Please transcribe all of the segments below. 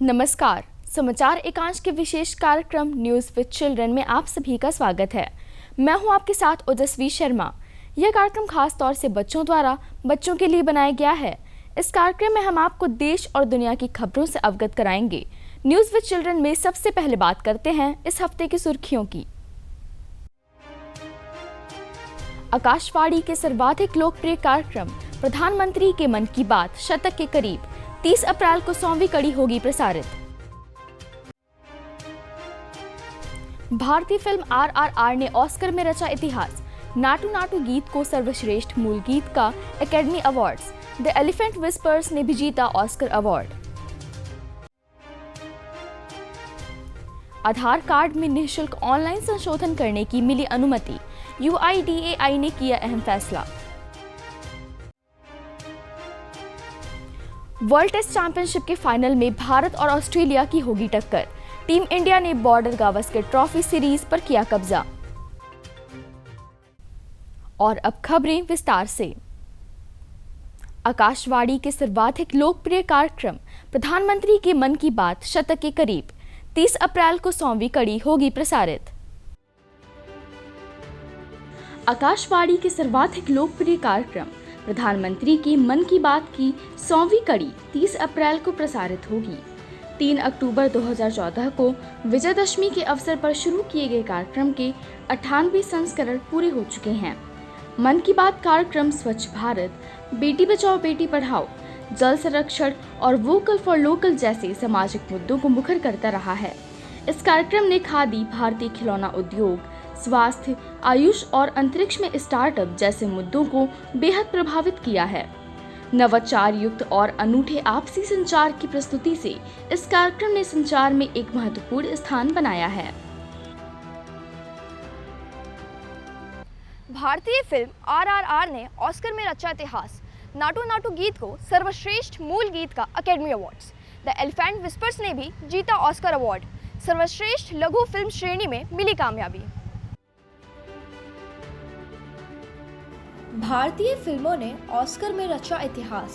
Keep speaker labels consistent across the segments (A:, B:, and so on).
A: नमस्कार। समाचार एकांश के विशेष कार्यक्रम न्यूज़ विद चिल्ड्रन में आप सभी का स्वागत है। मैं हूं आपके साथ ओजस्वी शर्मा। यह कार्यक्रम खास तौर से बच्चों द्वारा बच्चों के लिए बनाया गया है। इस कार्यक्रम में हम आपको देश और दुनिया की खबरों से अवगत कराएंगे। न्यूज़ विद चिल्ड्रन में सबसे पहले बात करते हैं इस हफ्ते की सुर्खियों की। आकाशवाणी के सर्वाधिक लोकप्रिय कार्यक्रम प्रधानमंत्री के मन की बात शतक के करीब 30 अप्रैल को 100वीं कड़ी होगी प्रसारित। भारतीय फिल्म RRR ने ऑस्कर में रचा इतिहास। नाटू नाटू गीत को सर्वश्रेष्ठ मूल गीत का academy awards. The elephant whispers ने भी जीता ऑस्कर अवार्ड। आधार कार्ड में निःशुल्क ऑनलाइन संशोधन करने की मिली अनुमति। UIDAI ने किया अहम फैसला। वर्ल्ड टेस्ट चैंपियनशिप के फाइनल में भारत और ऑस्ट्रेलिया की होगी टक्कर। टीम इंडिया ने बॉर्डर गावस्कर ट्रॉफी सीरीज पर किया कब्जा। और अब खबरें विस्तार से। आकाशवाणी के सर्वाधिक लोकप्रिय कार्यक्रम प्रधानमंत्री के मन की बात शतक के करीब 30 अप्रैल को 100वीं कड़ी होगी प्रसारित। आकाशवाणी के सर्वाधिक लोकप्रिय कार्यक्रम प्रधानमंत्री के मन की बात की 100वीं कड़ी 30 अप्रैल को प्रसारित होगी। 3 अक्टूबर 2014 को विजयदशमी के अवसर पर शुरू किए गए कार्यक्रम के 98 संस्करण पूरे हो चुके हैं। मन की बात कार्यक्रम स्वच्छ भारत, बेटी बचाओ बेटी पढ़ाओ, जल संरक्षण और वोकल फॉर लोकल जैसे सामाजिक मुद्दों को मुखर करता रहा है। इस कार्यक्रम ने खादी, भारतीय खिलौना उद्योग, स्वास्थ्य, आयुष और अंतरिक्ष में स्टार्टअप जैसे मुद्दों को बेहद प्रभावित किया है। नवाचार युक्त और अनूठे आपसी संचार की प्रस्तुति से इस कार्यक्रम ने संचार में एक महत्वपूर्ण स्थान बनाया है।
B: भारतीय फिल्म RRR ने ऑस्कर में रचा इतिहास। नाटू नाटू गीत को सर्वश्रेष्ठ मूल गीत का academy awards. The elephant whispers ने भी जीता ऑस्कर अवार्ड। सर्वश्रेष्ठ लघु फिल्म श्रेणी में मिली कामयाबी।
C: भारतीय फिल्मों ने ऑस्कर में रचा इतिहास।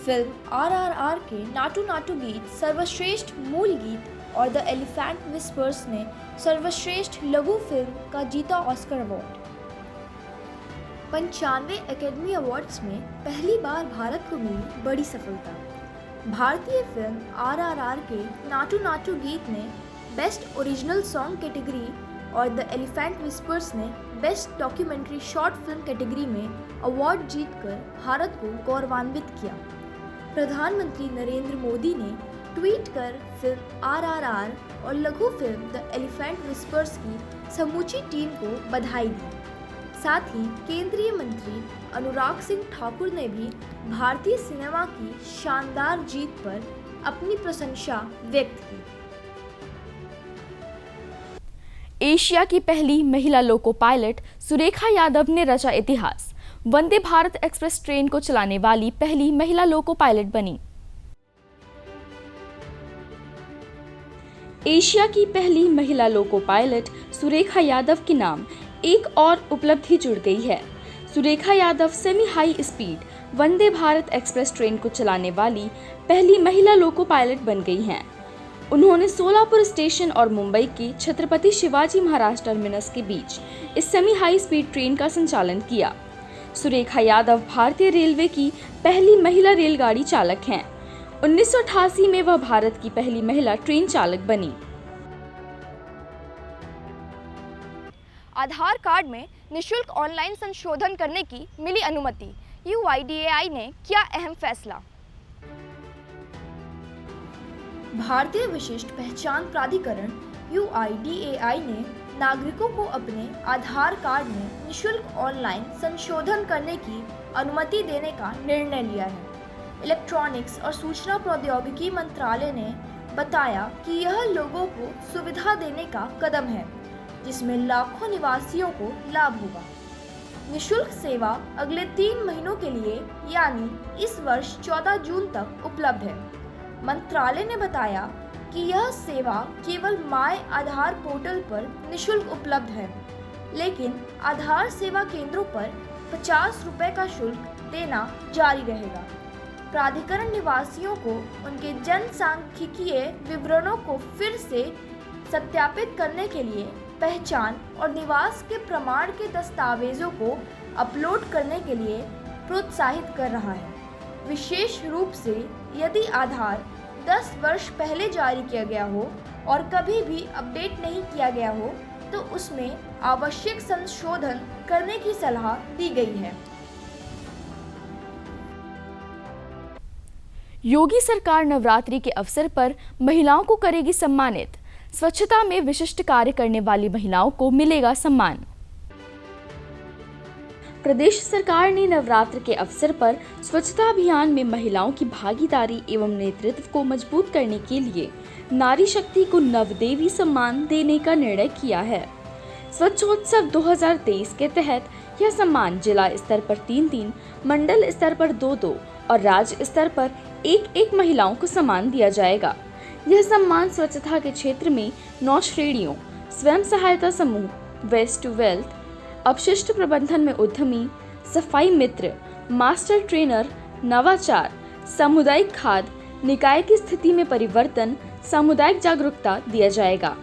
C: फिल्म RRR के नाटू नाटू गीत सर्वश्रेष्ठ मूल गीत और द एलिफेंट विस्पर्स ने सर्वश्रेष्ठ लघु फिल्म का जीता ऑस्कर अवार्ड। 95 एकेडमी अवार्ड्स में पहली बार भारत को मिली बड़ी सफलता। भारतीय फिल्म RRR के नाटू नाटू गीत ने बेस्ट ओरिजिनल सॉन्ग कैटेगरी और द एलिफेंट विस्पर्स ने best documentary short film category में अवार्ड जीतकर भारत को गौरवान्वित किया। प्रधानमंत्री नरेंद्र मोदी ने ट्वीट कर फिल्म RRR और लघु फिल्म द एलिफेंट विस्पर्स की समूची टीम को बधाई दी। साथ ही केंद्रीय मंत्री अनुराग सिंह ठाकुर ने भी भारतीय सिनेमा की शानदार जीत पर अपनी प्रशंसा व्यक्त की।
A: एशिया की पहली महिला लोको पायलट सुरेखा यादव ने रचा इतिहास। वंदे भारत एक्सप्रेस ट्रेन को चलाने वाली पहली महिला लोको पायलट बनी। एशिया की पहली महिला लोको पायलट सुरेखा यादव के नाम एक और उपलब्धि जुड़ गई है। Surekha Yadav semi high speed Vande Bharat express train को चलाने वाली पहली महिला लोको पायलट बन गई हैं। उन्होंने सोलापुर स्टेशन और मुंबई के छत्रपति शिवाजी महाराज टर्मिनस के बीच इस सेमी हाई स्पीड ट्रेन का संचालन किया। सुरेखा यादव भारतीय रेलवे की पहली महिला रेलगाड़ी चालक हैं। 1988 में वह भारत की पहली महिला ट्रेन चालक बनी।
B: आधार कार्ड में निःशुल्क ऑनलाइन संशोधन करने की मिली अनुमति। UIDAI ने किया अहम फैसला।
C: भारतीय विशिष्ट पहचान प्राधिकरण UIDAI ने नागरिकों को अपने आधार कार्ड में निःशुल्क ऑनलाइन संशोधन करने की अनुमति देने का निर्णय लिया है। इलेक्ट्रॉनिक्स और सूचना प्रौद्योगिकी मंत्रालय ने बताया कि यह लोगों को सुविधा देने का कदम है, जिसमें लाखों निवासियों को लाभ होगा। निःशुल्क सेवा अगले 3 महीनों के लिए यानी इस वर्ष 14 जून तक उपलब्ध है। मंत्रालय ने बताया कि यह सेवा केवल माय आधार पोर्टल पर निःशुल्क उपलब्ध है, लेकिन आधार सेवा केंद्रों पर 50 रुपये का शुल्क देना जारी रहेगा। प्राधिकरण निवासियों को उनके जनसांख्यिकीय विवरणों को फिर से सत्यापित करने के लिए पहचान और निवास के प्रमाण के दस्तावेजों को अपलोड करने के लिए प्रोत्साहित कर रहा है। विशेष रूप से यदि आधार 10 वर्ष पहले जारी किया गया हो और कभी भी अपडेट नहीं किया गया हो तो उसमें आवश्यक संशोधन करने की सलाह दी गई है।
A: योगी सरकार नवरात्रि के अवसर पर महिलाओं को करेगी सम्मानित। स्वच्छता में विशिष्ट कार्य करने वाली महिलाओं को मिलेगा सम्मान। प्रदेश सरकार ने नवरात्र के अवसर पर स्वच्छता अभियान में महिलाओं की भागीदारी एवं नेतृत्व को मजबूत करने के लिए नारी शक्ति को नवदेवी सम्मान देने का निर्णय किया है। स्वच्छोत्सव 2023 के तहत यह सम्मान जिला स्तर पर 3-3, मंडल स्तर पर 2-2 और राज्य स्तर पर 1-1 महिलाओं को सम्मान दिया जाएगा। यह सम्मान स्वच्छता के क्षेत्र में 9 श्रेणियों स्वयं सहायता समूह, वेस्ट टू वेल्थ, अपशिष्ट प्रबंधन में उद्यमी, सफाई मित्र, मास्टर ट्रेनर, नवाचार, सामुदायिक खाद, निकाय की स्थिति में परिवर्तन, सामुदायिक जागरूकता दिया जाएगा।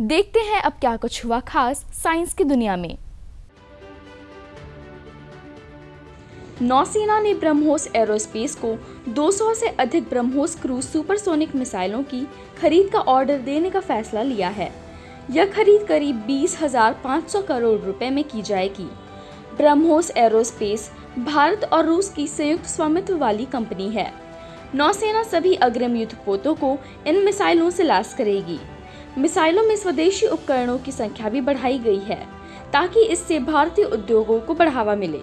A: देखते हैं अब क्या कुछ हुआ खास साइंस की दुनिया में। नौसेना ने ब्रह्मोस एरोस्पेस को 200 से अधिक ब्रह्मोस क्रूज सुपरसोनिक मिसाइलों की खरीद का ऑर्डर देने का फैसला लिया है। यह खरीद करीब 20,500 करोड़ रुपए में की जाएगी। ब्रह्मोस एरोस्पेस भारत और रूस की संयुक्त स्वामित्व वाली कंपनी है। नौसेना सभी अग्रिम युद्धपोतों को इन मिसाइलों से लैस करेगी। मिसाइलों में स्वदेशी उपकरणों की संख्या भी बढ़ाई गई है ताकि इससे भारतीय उद्योगों को बढ़ावा मिले।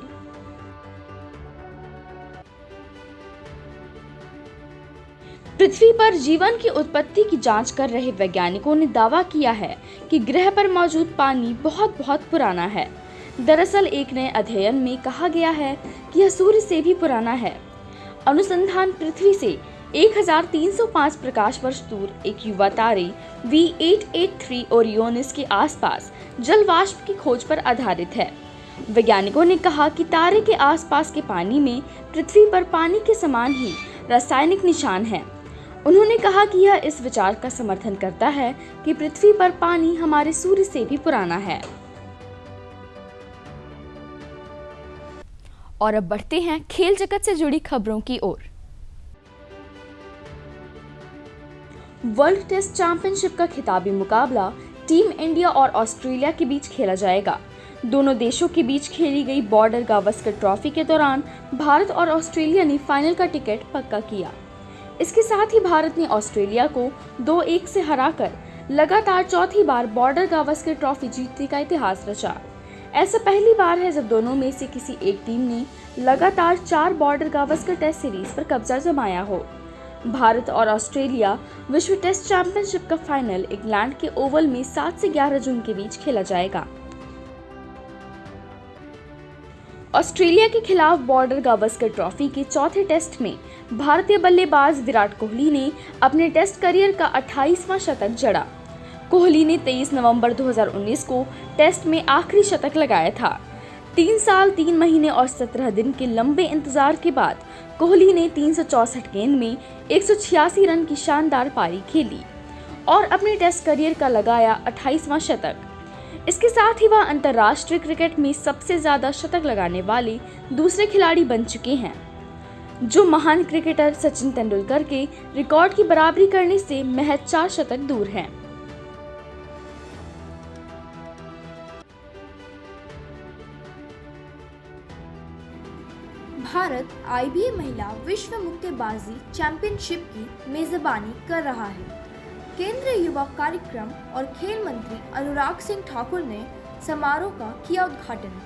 A: पृथ्वी पर जीवन की उत्पत्ति की जांच कर रहे वैज्ञानिकों ने दावा किया है कि ग्रह पर मौजूद पानी बहुत पुराना है। दरअसल एक नए अध्ययन में कहा गया है कि यह सूर्य से भी पुराना है। अनुसंधान पृथ्वी से 1305 प्रकाश वर्ष दूर एक युवा तारे V883 ओरियोनिस के आसपास जल वाष्प की खोज पर आधारित है। वैज्ञानिकों ने कहा कि तारे के आसपास के पानी में पृथ्वी पर पानी के समान ही रासायनिक निशान हैं। उन्होंने कहा कि यह इस विचार का समर्थन करता है कि पृथ्वी पर पानी हमारे सूर्य से भी पुराना है। और अब बढ़ते हैं खेल जगत से जुड़ी खबरों की ओर। वर्ल्ड टेस्ट चैंपियनशिप का खिताबी मुकाबला टीम इंडिया और ऑस्ट्रेलिया के बीच खेला जाएगा। दोनों देशों के बीच खेली गई बॉर्डर गावस्कर ट्रॉफी के दौरान भारत और ऑस्ट्रेलिया ने फाइनल का टिकट पक्का किया। इसके साथ ही भारत ने ऑस्ट्रेलिया को 2-1 से हराकर लगातार चौथी बार बॉर्डर गावस्कर ट्रॉफी जीतने का इतिहास रचा। ऐसा पहली बार है जब दोनों में से किसी एक टीम ने लगातार 4 बॉर्डर गावस्कर टेस्ट सीरीज पर कब्जा जमाया हो। भारत और ऑस्ट्रेलिया विश्व टेस्ट चैंपियनशिप का फाइनल इंग्लैंड के ओवल में 7 से 11 जून के बीच खेला जाएगा। ऑस्ट्रेलिया के खिलाफ बॉर्डर गावस्कर ट्रॉफी के चौथे टेस्ट में भारतीय बल्लेबाज विराट कोहली ने अपने टेस्ट करियर का 28वां शतक जड़ा। कोहली ने 23 नवंबर 2019 को टेस्ट में आखिरी शतक लगाया था। 3 साल 3 महीने और 17 दिन के लंबे इंतजार के बाद कोहली ने 364 गेंद में 186 रन की शानदार पारी खेली और अपने टेस्ट करियर का लगाया 28वां शतक। इसके साथ ही वह अंतर्राष्ट्रीय क्रिकेट में सबसे ज्यादा शतक लगाने वाले दूसरे खिलाड़ी बन चुके हैं, जो महान क्रिकेटर सचिन तेंदुलकर के रिकॉर्ड की बराबरी करने से महज 4 शतक दूर हैं।
C: भारत IBA महिला विश्व मुक्केबाजी चैंपियनशिप की मेजबानी कर रहा है। केंद्रीय युवा कार्यक्रम और खेल मंत्री अनुराग सिंह ठाकुर ने समारोह का किया उद्घाटन।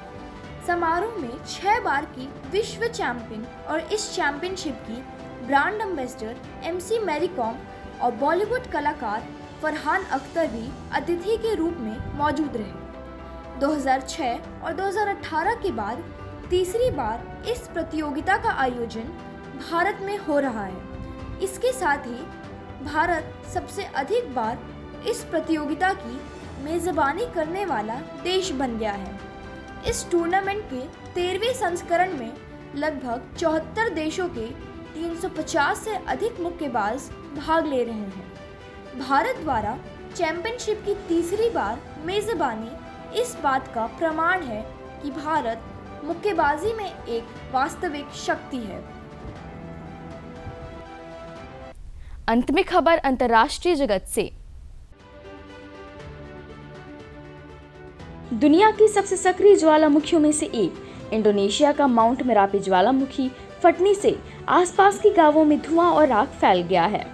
C: समारोह में 6 बार की विश्व चैंपियन और इस चैंपियनशिप की brand ambassador MC Mary Kom और बॉलीवुड कलाकार फरहान अख्तर भी अतिथि के रूप में मौजूद रहे। 2006 और 2018 के बाद तीसरी बार इस प्रतियोगिता का आयोजन भारत में हो रहा है। इसके साथ ही भारत सबसे अधिक बार इस प्रतियोगिता की मेजबानी करने वाला देश बन गया है। इस टूर्नामेंट के 13वें संस्करण में लगभग 74 देशों के 350 से अधिक मुक्केबाज भाग ले रहे हैं। भारत द्वारा चैंपियनशिप की तीसरी बार मेजबानी इस बात का प्रमाण है कि भारत मुक्केबाजी में एक वास्तविक शक्ति है।
A: अंत में खबर अंतर्राष्ट्रीय जगत से। दुनिया की सबसे सक्रिय ज्वालामुखियों में से एक इंडोनेशिया का माउंट मेरापी ज्वालामुखी फटने से आसपास के गांवों में धुआं और राख फैल गया है।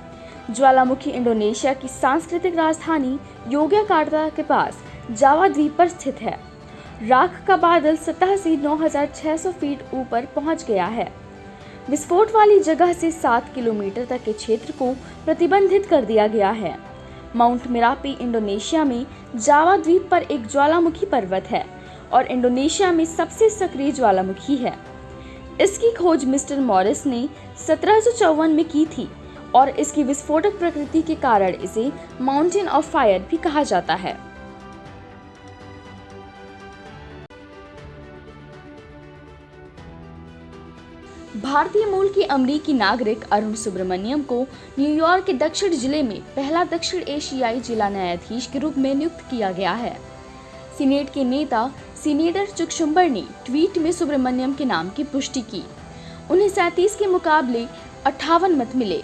A: ज्वालामुखी इंडोनेशिया की सांस्कृतिक राजधानी योग्याकार्ता के पास जावा द्वीप पर स्थित है। राख का बादल सतह से 9,600 फीट ऊपर पहुंच गया है। विस्फोट वाली जगह से 7 किलोमीटर तक के क्षेत्र को प्रतिबंधित कर दिया गया है। माउंट मेरापी इंडोनेशिया में जावा द्वीप पर एक ज्वालामुखी पर्वत है और इंडोनेशिया में सबसे सक्रिय ज्वालामुखी है। इसकी खोज मिस्टर मॉरिस ने 1754 में की थी और इसकी विस्फोटक प्रकृति के कारण इसे माउंटेन ऑफ फायर भी कहा जाता है। भारतीय मूल की अमेरिकी नागरिक अरुण सुब्रमण्यम को न्यूयॉर्क के दक्षिण जिले में पहला दक्षिण एशियाई जिला न्यायाधीश के रूप में नियुक्त किया गया है। सीनेट के नेता सीनेटर चुक शुम्बर ने ट्वीट में सुब्रमण्यम के नाम की पुष्टि की। उन्हें 37 के मुकाबले 58 मत मिले।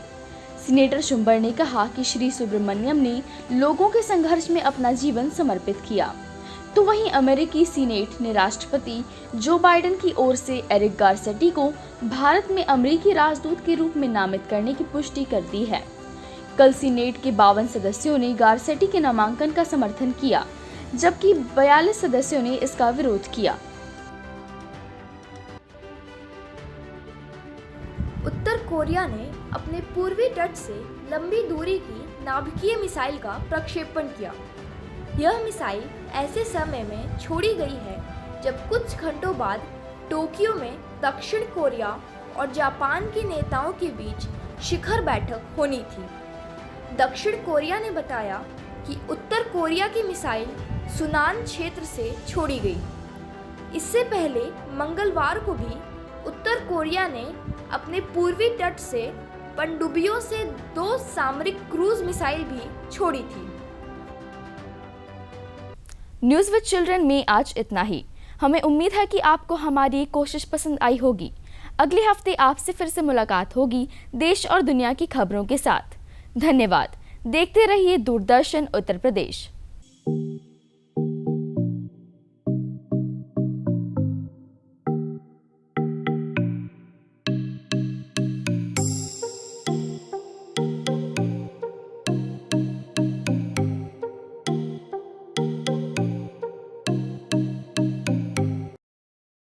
A: सीनेटर शुम्बर ने कहा कि श्री सुब्रमण्यम ने लोगों के संघर्ष में अपना जीवन समर्पित किया। तो वहीं अमेरिकी सीनेट ने राष्ट्रपति जो बाइडेन की ओर से एरिक गारसेटी को भारत में अमेरिकी राजदूत के रूप में नामित करने की पुष्टि कर दी है। कल सीनेट के 52 सदस्यों ने गारसेटी के नामांकन का समर्थन किया, जबकि 42 सदस्यों ने इसका विरोध किया।
C: उत्तर कोरिया ने अपने पूर्वी तट से लंबी दूरी की नाभिकीय मिसाइल का प्रक्षेपण किया। यह मिसाइल ऐसे समय में छोड़ी गई है जब कुछ घंटों बाद टोक्यो में दक्षिण कोरिया और जापान के नेताओं के बीच शिखर बैठक होनी थी। दक्षिण कोरिया ने बताया कि उत्तर कोरिया की मिसाइल सुनान क्षेत्र से छोड़ी गई। इससे पहले मंगलवार को भी उत्तर कोरिया ने अपने पूर्वी तट से पनडुब्बियों से 2 सामरिक क्रूज मिसाइल भी छोड़ी थी।
A: न्यूज़ विद चिल्ड्रन में आज इतना ही। हमें उम्मीद है कि आपको हमारी कोशिश पसंद आई होगी। अगले हफ्ते आपसे फिर से मुलाकात होगी देश और दुनिया की खबरों के साथ। धन्यवाद। देखते रहिए दूरदर्शन उत्तर प्रदेश।